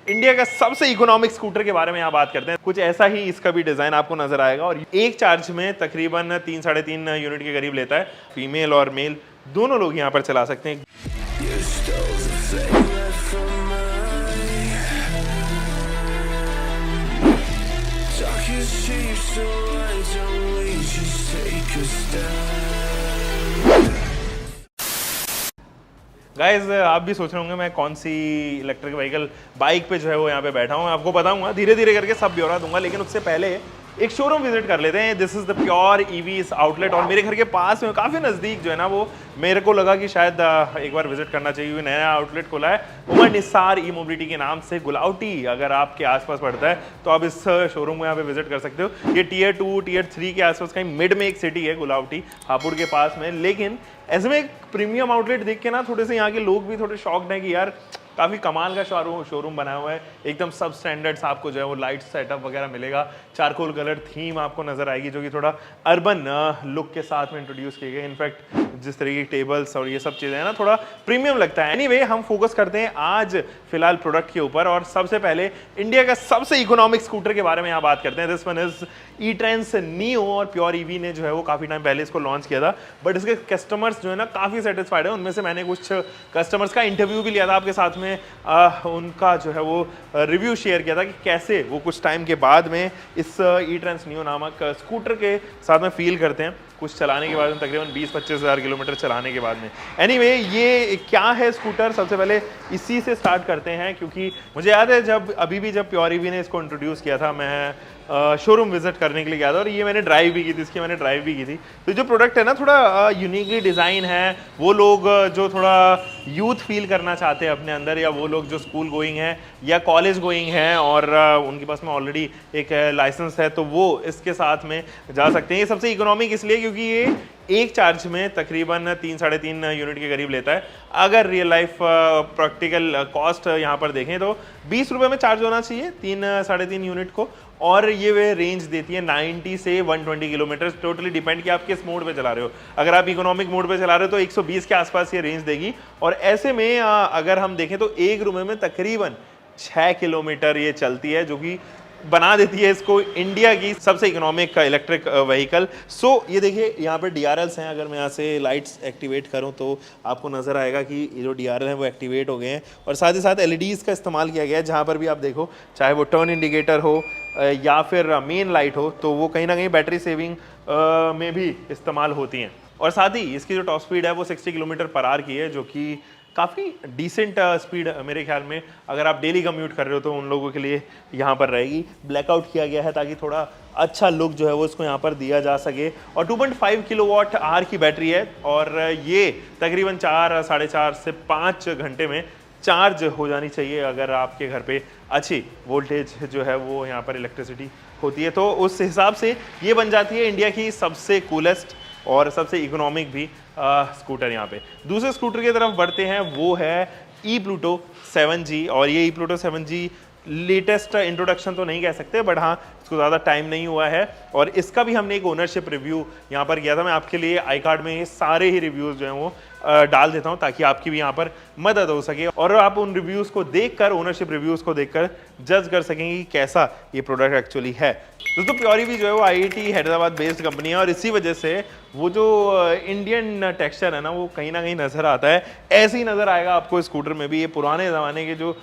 India का सबसे economic scooter के बारे में यहाँ बात करते हैं। कुछ ऐसा ही इसका भी डिजाइन आपको नजर आएगा और एक चार्ज में तकरीबन 3-3.5 यूनिट के करीब लेता है। फीमेल और मेल दोनों लोग यहाँ पर चला सकते हैं। गाइज आप भी सोच रहे होंगे मैं कौन सी इलेक्ट्रिक व्हीकल बाइक पे जो है वो यहाँ पे बैठा हूँ। मैं आपको बताऊंगा, धीरे धीरे करके सब ब्यौरा दूंगा, लेकिन उससे पहले एक शोरूम विजिट कर लेते हैं। This is the pure EV outlet और मेरे घर के पास में काफ़ी नज़दीक जो है ना, वो मेरे को लगा कि शायद एक बार विजिट करना चाहिए। नया आउटलेट खुला है उमर निसार ई मोबिलिटी के नाम से, गुलाउटी अगर आपके आसपास पड़ता है तो आप इस शोरूम को यहाँ पे विजिट कर सकते हो। ये टियर 2 टियर 3 के आसपास कहीं मिड में एक सिटी है गुलाउटी, हापुड़ के पास में। लेकिन ऐसे में एक प्रीमियम आउटलेट देख के ना थोड़े से यहाँ के लोग भी थोड़े शॉक्ड हैं कि यार काफ़ी कमाल का शोरूम बनाया हुआ है, एकदम सब स्टैंडर्ड्स। आपको जो है वो लाइट सेटअप वगैरह मिलेगा, चारकोल कलर थीम आपको नजर आएगी जो कि थोड़ा अर्बन लुक के साथ में इंट्रोड्यूस की गई। इनफैक्ट जिस तरीके की टेबल्स और ये सब चीज़ें हैं ना, थोड़ा प्रीमियम लगता है। एनीवे, हम फोकस करते हैं आज फिलहाल प्रोडक्ट के ऊपर और सबसे पहले इंडिया का सबसे इकोनॉमिक स्कूटर के बारे में यहाँ बात करते हैं। दिस वन इज ई-ट्रेंस नियो और प्योर ईवी ने जो है वो काफ़ी टाइम पहले इसको लॉन्च किया था, बट इसके कस्टमर्स जो है ना काफ़ी सेटिस्फाइड है। उनमें से मैंने कुछ कस्टमर्स का इंटरव्यू भी लिया था आपके साथ में, उनका जो है वो रिव्यू शेयर किया था कि कैसे वो कुछ टाइम के बाद में इस ई-ट्रेंस नियो नामक स्कूटर के साथ में फील करते हैं कुछ चलाने के बाद में, तकरीबन 20-25 हज़ार किलोमीटर चलाने के बाद में। एनीवे, ये क्या है स्कूटर, सबसे पहले इसी से स्टार्ट करते हैं, क्योंकि मुझे याद है जब प्योर ईवी ने इसको इंट्रोड्यूस किया था, मैं शोरूम विजिट करने के लिए गया था और ये मैंने ड्राइव भी की थी, इसकी मैंने ड्राइव भी की थी। तो जो प्रोडक्ट है ना, थोड़ा यूनिकली डिज़ाइन है। वो लोग जो थोड़ा यूथ फील करना चाहते हैं अपने अंदर, या वो लोग जो स्कूल गोइंग हैं या कॉलेज गोइंग हैं और उनके पास में ऑलरेडी एक लाइसेंस है, तो वो इसके साथ में जा सकते हैं। ये सबसे इकोनॉमिक इसलिए क्योंकि ये एक चार्ज में तकरीबन 3-3.5 यूनिट के करीब लेता है। अगर रियल लाइफ प्रैक्टिकल कॉस्ट यहाँ पर देखें तो 20 रुपये में चार्ज होना चाहिए 3-3.5 यूनिट को, और ये वे रेंज देती है 90 से 120 किलोमीटर। टोटली डिपेंड कि आप किस मोड पे चला रहे हो। अगर आप इकोनॉमिक मोड पे चला रहे हो तो 120 के आसपास ये रेंज देगी। और ऐसे में अगर हम देखें तो 1 रुपये में तकरीबन 6 किलोमीटर ये चलती है, जो कि बना देती है इसको इंडिया की सबसे इकोनॉमिक इलेक्ट्रिक व्हीकल। सो ये देखिए यहाँ पे DRLs हैं। अगर मैं यहाँ से लाइट्स एक्टिवेट करूँ तो आपको नज़र आएगा कि ये जो DRL हैं वो एक्टिवेट हो गए हैं, और साथ ही साथ LEDs का इस्तेमाल किया गया है। जहाँ पर भी आप देखो, चाहे वो टर्न इंडिकेटर हो या फिर मेन लाइट हो, तो वो कहीं ना कहीं बैटरी सेविंग में भी इस्तेमाल होती हैं। और साथ ही इसकी जो टॉप स्पीड है वो 60 किलोमीटर पर आवर की है, जो कि काफ़ी डिसेंट स्पीड मेरे ख्याल में अगर आप डेली कम्यूट कर रहे हो तो उन लोगों के लिए यहाँ पर रहेगी। ब्लैकआउट किया गया है ताकि थोड़ा अच्छा लुक जो है वो इसको यहाँ पर दिया जा सके। और 2.5 किलोवाट आवर की बैटरी है और ये तकरीबन 4-4.5 से 5 घंटे में चार्ज हो जानी चाहिए। अगर आपके घर पे अच्छी वोल्टेज जो है वो यहाँ पर इलेक्ट्रिसिटी होती है, तो उस हिसाब से ये बन जाती है इंडिया की सबसे कूलेस्ट और सबसे इकोनॉमिक भी स्कूटर। यहाँ पे दूसरे स्कूटर की तरफ बढ़ते हैं, वो है ई-प्लूटो 7G। और ये ई-प्लूटो 7G लेटेस्ट इंट्रोडक्शन तो नहीं कह सकते, बट हाँ इसको ज़्यादा टाइम नहीं हुआ है। और इसका भी हमने एक ओनरशिप रिव्यू यहाँ पर किया था। मैं आपके लिए आई कार्ड में ये सारे ही रिव्यूज़ जो हैं वो डाल देता हूँ ताकि आपकी भी यहाँ पर मदद हो सके और आप उन रिव्यूज़ को देखकर, ओनरशिप रिव्यूज़ को देखकर जज कर सकेंगे कि कैसा ये प्रोडक्ट एक्चुअली है। दोस्तों, प्योर ईवी जो है वो IIT हैदराबाद बेस्ड कंपनी है और इसी वजह से वो जो इंडियन टेक्सचर है ना वो कहीं ना कहीं नज़र आता है। ऐसे ही नज़र आएगा आपको स्कूटर में भी। ये पुराने ज़माने के जो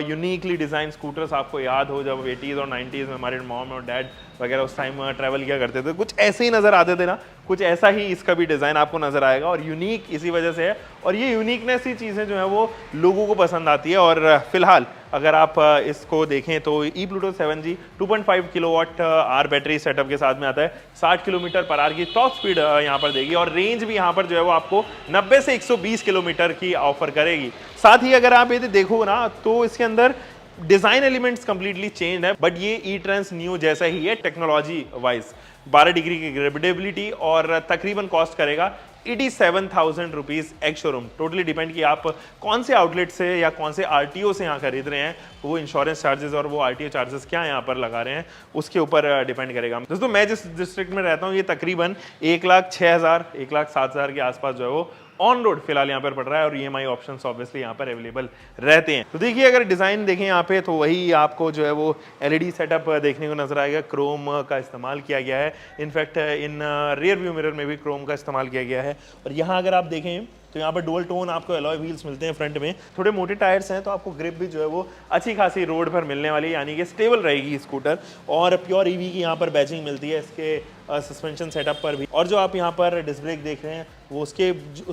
यूनिकली डिज़ाइन स्कूटर्स आपको याद हो, जब 80s और 90s में हमारे मॉम और डैड वगैरह उस टाइम ट्रैवल किया करते थे, कुछ ऐसे ही नज़र आते थे ना, कुछ ऐसा ही इसका भी डिज़ाइन आपको नज़र आएगा। और यूनिक इसी वजह से है, और ये यूनिकनेस ही चीज़ें जो है वो लोगों को पसंद आती है। और फिलहाल अगर आप इसको देखें तो ई-प्लूटो 7G 2.5 kilowatt hour battery setup के साथ में आता है। 60 किलोमीटर पर आवर की टॉप स्पीड यहाँ पर देगी और रेंज भी यहाँ पर जो है वो आपको 90 से 120 किलोमीटर की ऑफर करेगी। साथ ही अगर आप ये देखो ना तो इसके अंदर डिजाइन एलिमेंट्स कंप्लीटली चेंज है, बट ये ई-ट्रेंस नियो जैसा ही है टेक्नोलॉजी वाइज। 12 डिग्री की ग्रेविटेबिलिटी और तकरीबन कॉस्ट करेगा 87,000 rupees ex showroom. Totally depend कि आप कौन से आउटलेट से या कौन से RTO से यहाँ खरीद रहे हैं, वो इंश्योरेंस चार्जेस और वो RTO चार्जेस क्या यहाँ पर लगा रहे हैं उसके ऊपर डिपेंड करेगा। दोस्तों, मैं जिस डिस्ट्रिक्ट में रहता हूँ ये तकरीबन 1,06,000 1,07,000 के आसपास जो है वो ऑन रोड फिलहाल यहाँ पर पड़ रहा है और EMI ऑप्शंस ऑब्वियसली यहाँ पर अवेलेबल रहते हैं। तो देखिए अगर डिज़ाइन देखें यहाँ पे तो वही आपको जो है वो LED सेटअप देखने को नजर आएगा, क्रोम का इस्तेमाल किया गया है। In fact in rear view mirror में भी क्रोम का इस्तेमाल किया गया है। और यहाँ अगर आप देखें तो यहाँ पर डुअल टोन आपको अलॉय व्हील्स मिलते हैं फ्रंट में, थोड़े मोटे टायर्स हैं तो आपको ग्रिप भी जो है वो अच्छी खासी रोड पर मिलने वाली है, यानी कि स्टेबल रहेगी स्कूटर। और प्योर ईवी की यहाँ पर बैजिंग मिलती है इसके सस्पेंशन सेटअप पर भी। और जो आप यहाँ पर डिस्क ब्रेक देख रहे हैं वो उसकी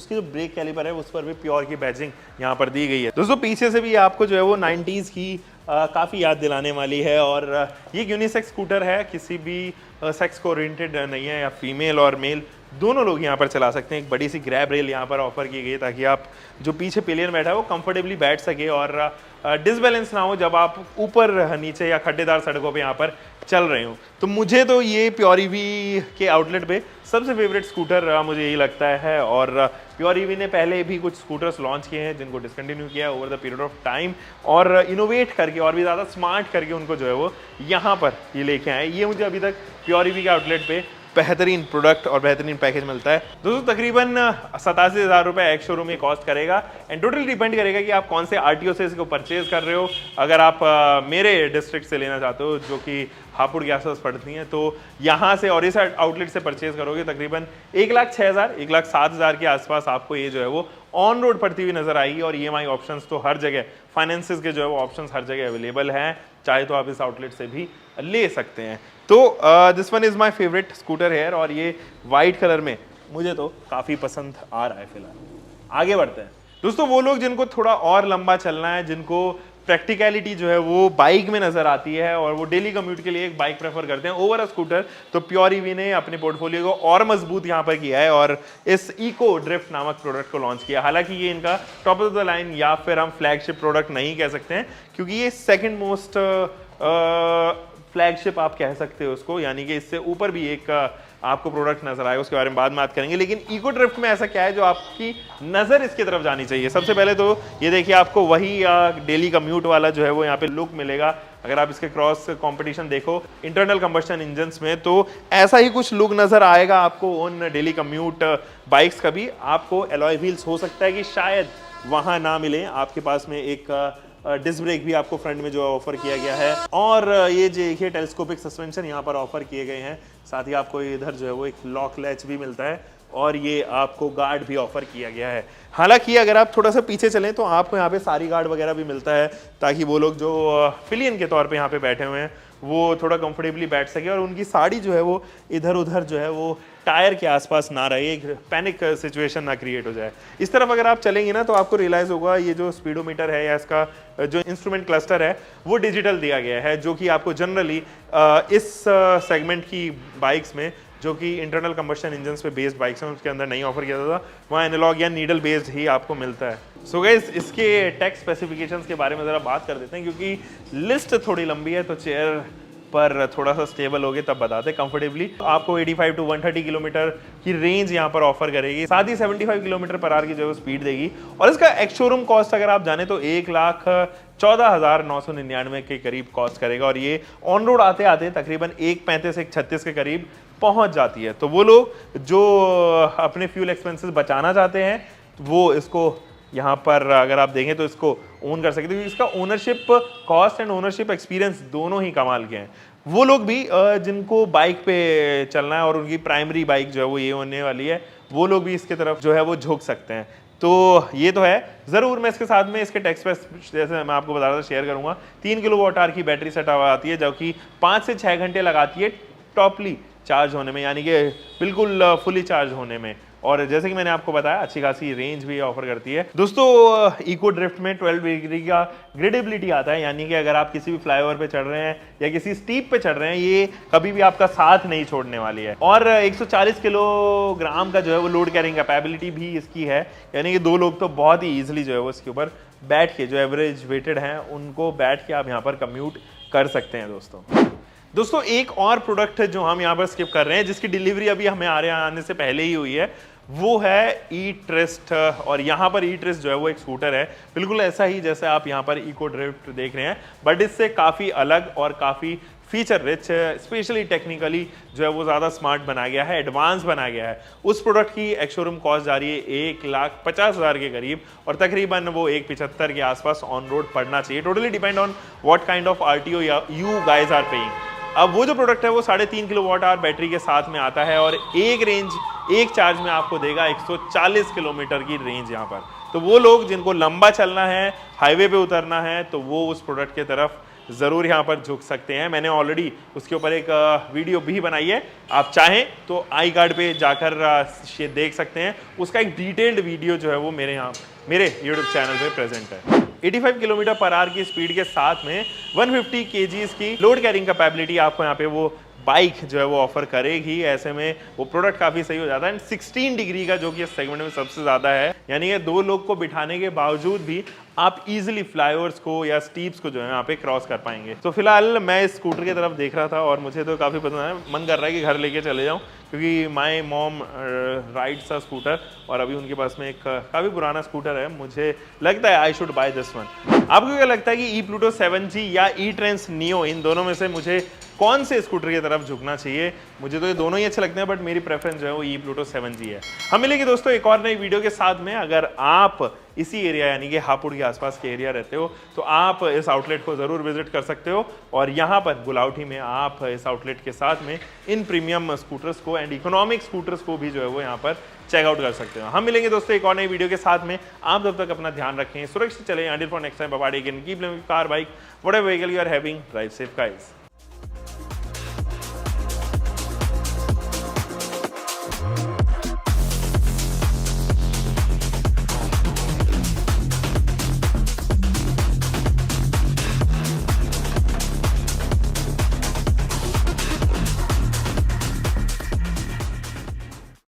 जो ब्रेक कैलिपर है उस पर भी प्योर की बैजिंग यहाँ पर दी गई है। दोस्तों पीछे से भी आपको जो है वो 90s की काफ़ी याद दिलाने वाली है। और ये यूनिसेक्स स्कूटर है, किसी भी सेक्स को ओरिएंटेड नहीं है, या फीमेल और मेल दोनों लोग यहाँ पर चला सकते हैं। एक बड़ी सी ग्रैब रेल यहाँ पर ऑफर की गई है ताकि आप जो पीछे पिलियन बैठा है वो कंफर्टेबली बैठ सके और डिसबैलेंस ना हो जब आप ऊपर नीचे या खड्डेदार सड़कों पे यहाँ पर चल रहे हो। तो मुझे तो ये प्योर ईवी के आउटलेट पे सबसे फेवरेट स्कूटर मुझे यही लगता है। और प्योर ईवी ने पहले भी कुछ स्कूटर्स लॉन्च किए हैं जिनको डिसकंटिन्यू किया over the period of time, और इनोवेट करके और भी ज़्यादा स्मार्ट करके उनको जो है वो यहाँ पर ये लेके आए। ये मुझे अभी तक प्योर ईवी के आउटलेट पे बेहतरीन प्रोडक्ट और बेहतरीन पैकेज मिलता है। दोस्तों तकरीबन 87,000 रुपये एक्स शोरूम में कॉस्ट करेगा एंड टोटल डिपेंड करेगा कि आप कौन से RTO से इसको परचेज कर रहे हो। अगर आप मेरे डिस्ट्रिक्ट से लेना चाहते हो जो कि हापुड़ के आसपास पड़ती हैं, तो यहाँ से और इस आउटलेट से परचेज करोगे तकरीबन 1,06,000 1,07,000 के आसपास आपको ये जो है वो ऑन रोड पड़ती हुई नजर आएगी। और EMI ऑप्शंस तो हर जगह, फाइनेंसेस के जो है वो ऑप्शंस हर जगह अवेलेबल हैं, चाहे तो आप इस आउटलेट से भी ले सकते हैं। तो this one is my favourite scooter here और ये वाइट कलर में मुझे तो काफ़ी पसंद आ रहा है। फिलहाल आगे बढ़ते हैं। दोस्तों वो लोग जिनको थोड़ा और लंबा चलना है, जिनको प्रैक्टिकलिटी जो है वो बाइक में नजर आती है और वो डेली कम्यूट के लिए एक बाइक प्रेफर करते हैं ओवर अ स्कूटर, तो प्योर ईवी ने अपने पोर्टफोलियो को और मजबूत यहाँ पर किया है और इस इको ड्रिफ्ट नामक प्रोडक्ट को लॉन्च किया। हालांकि ये इनका टॉप ऑफ द लाइन या फिर हम फ्लैगशिप प्रोडक्ट नहीं कह सकते हैं, क्योंकि ये सेकेंड मोस्ट फ्लैगशिप आप कह सकते हो उसको, यानी कि इससे ऊपर भी एक आपको प्रोडक्ट नजर आएगा, उसके बारे में बाद में बात करेंगे। लेकिन इको ड्रिफ्ट में ऐसा क्या है जो आपकी नजर इसकी तरफ जानी चाहिए? सबसे पहले तो ये देखिए आपको वही डेली कम्यूट वाला जो है वो यहाँ पे लुक मिलेगा। अगर आप इसके क्रॉस कंपटीशन देखो इंटरनल कंबस्शन इंजन्स में, तो ऐसा ही कुछ लुक नजर आएगा आपको उन डेली कम्यूट बाइक्स का भी। आपको एलॉय व्हील्स हो सकता है कि शायद वहां ना मिले, आपके पास में एक डिस्क ब्रेक भी आपको फ्रंट में जो ऑफर किया गया है, और ये देखिए टेलीस्कोपिक सस्पेंशन यहाँ पर ऑफर किए गए हैं। साथ ही आपको इधर जो है वो एक लॉक लैच भी मिलता है और ये आपको गार्ड भी ऑफर किया गया है। हालांकि अगर आप थोड़ा सा पीछे चलें तो आपको यहाँ पे सारी गार्ड वगैरह भी मिलता है ताकि वो लोग जो पिलियन के तौर पे यहाँ पे बैठे हुए हैं वो थोड़ा कंफर्टेबली बैठ सके और उनकी साड़ी जो है वो इधर उधर जो है वो टायर के आसपास ना रहे, एक पैनिक सिचुएशन ना क्रिएट हो जाए। इस तरफ अगर आप चलेंगे ना तो आपको रियलाइज होगा ये जो स्पीडोमीटर है या इसका जो इंस्ट्रूमेंट क्लस्टर है वो डिजिटल दिया गया है, जो कि आपको जनरली इस सेगमेंट की बाइक्स में जो कि इंटरनल कंबस्शन इंजन्स पे बेस्ड बाइक्स हैं उसके अंदर नहीं ऑफर किया जाता, वहाँ एनालॉग या नीडल बेस्ड ही आपको मिलता है। सो गाइस इसके टेक स्पेसिफिकेशंस के बारे में ज़रा बात कर देते हैं, क्योंकि लिस्ट थोड़ी लंबी है तो चेयर पर थोड़ा सा स्टेबल होगे तब बताते हैं कंफर्टेबली। आपको 85 to 130 किलोमीटर की रेंज यहाँ पर ऑफर करेगी, साथ ही 75 किलोमीटर पर आवर की जो है स्पीड देगी। और इसका एक्स शोरूम कॉस्ट अगर आप जाने तो 1,14,999 के करीब कॉस्ट करेगा और ये ऑन रोड आते आते तकरीबन 1,35-1,36 के करीब पहुंच जाती है। तो वो लोग जो अपने फ्यूल एक्सपेंसेस बचाना चाहते हैं वो इसको यहाँ पर अगर आप देखें तो इसको ओन कर सकते हैं, क्योंकि इसका ownership cost and ownership experience दोनों ही कमाल के हैं। वो लोग भी जिनको बाइक पे चलना है और उनकी प्राइमरी बाइक जो है वो ये होने वाली है, वो लोग भी इसके तरफ जो है वो झुक सकते हैं। तो ये तो है ज़रूर। मैं इसके साथ में इसके टेक्स पे जैसे मैं आपको बता रहा था शेयर करूँगा। 3 किलोवाट आवर की बैटरी सेट आती है जो कि 5 से 6 घंटे लगाती है टॉपली चार्ज होने में, यानी कि बिल्कुल फुली चार्ज होने में। और जैसे कि मैंने आपको बताया अच्छी खासी रेंज भी ऑफर करती है। दोस्तों इको ड्रिफ्ट में 12 डिग्री का ग्रेडेबिलिटी आता है, यानी कि अगर आप किसी भी फ्लाईओवर पे चढ़ रहे हैं या किसी स्टीप पे चढ़ रहे हैं ये कभी भी आपका साथ नहीं छोड़ने वाली है। और 140 किलोग्राम का जो है वो लोड कैरिंग कैपेबिलिटी भी इसकी है, यानी कि 2 लोग तो बहुत ही ईजिली जो है वो इसके ऊपर बैठ के, जो एवरेज वेटेड हैं उनको बैठ के आप यहाँ पर कम्यूट कर सकते हैं। दोस्तों एक और प्रोडक्ट जो हम यहाँ पर स्किप कर रहे हैं जिसकी डिलीवरी अभी हमें आने से पहले ही हुई है, वो है ई ट्रिस्ट। और यहाँ पर ई ट्रिस्ट जो है वो एक स्कूटर है, बिल्कुल ऐसा ही जैसे आप यहाँ पर इको ड्रिफ्ट देख रहे हैं, बट इससे काफ़ी अलग और काफ़ी फीचर रिच, स्पेशली टेक्निकली जो है वो ज़्यादा स्मार्ट बना गया है, एडवांस बना गया है। उस प्रोडक्ट की एक्स शोरूम कॉस्ट जा रही है 1,50,000 के करीब, और तकरीबन वो 1,75 के आसपास ऑन रोड पड़ना चाहिए। Totally depend on what kind of RTO you guys are paying. अब वो जो प्रोडक्ट है वो 3.5 किलोवाट आवर बैटरी के साथ में आता है, और एक चार्ज में आपको देगा 140 किलोमीटर की रेंज यहाँ पर। तो वो लोग जिनको लंबा चलना है, हाईवे पे उतरना है, तो वो उस प्रोडक्ट की तरफ ज़रूर यहाँ पर झुक सकते हैं। मैंने ऑलरेडी उसके ऊपर एक वीडियो भी बनाई है, आप चाहें तो आई कार्ड पे जाकर देख सकते हैं। उसका एक डिटेल्ड वीडियो जो है वो मेरे YouTube चैनल पे प्रेजेंट है। 85 किलोमीटर पर आवर की स्पीड के साथ में 150 kgs की लोड कैरिंग कैपेबिलिटी आपको यहाँ पे वो बाइक जो है वो ऑफर करेगी। ऐसे में वो प्रोडक्ट काफ़ी सही हो जाता है। एंड 16 डिग्री का जो कि इस सेगमेंट में सबसे ज़्यादा है, यानी कि 2 लोग को बिठाने के बावजूद भी आप इजीली फ्लाईओवर्स को या स्टीप्स को जो है यहाँ पे क्रॉस कर पाएंगे। तो फिलहाल मैं इस स्कूटर की तरफ देख रहा था और मुझे तो काफ़ी पसंद आया, मन कर रहा है कि घर लेके चले जाऊँ, क्योंकि my mom rides a scooter और अभी उनके पास में एक काफ़ी पुराना स्कूटर है। मुझे लगता है I should by this one. आपको क्या लगता है कि ई प्लूटो 7G या ई ट्रेंस नियो, इन दोनों में से मुझे कौन से स्कूटर की तरफ झुकना चाहिए? मुझे तो ये दोनों ही अच्छे लगते हैं, बट मेरी प्रेफरेंस जो है वो ई प्लूटो 7G है। हम मिलेंगे दोस्तों एक और नई वीडियो के साथ में। अगर आप इसी एरिया यानी कि हापुड़ के आसपास के एरिया रहते हो तो आप इस आउटलेट को ज़रूर विजिट कर सकते हो, और यहाँ पर गुलाउठी में आप इस आउटलेट के साथ में इन प्रीमियम स्कूटर्स को एंड इकोनॉमिक स्कूटर्स को भी जो है वो यहाँ पर चेकआउट कर सकते हो। हम मिलेंगे दोस्तों एक और नई वीडियो के साथ में। आप तब तक अपना ध्यान रखें, सुरक्षित चलें। Until for next time, bye bye. Keep living car, bike, whatever vehicle you are having, drive safe guys.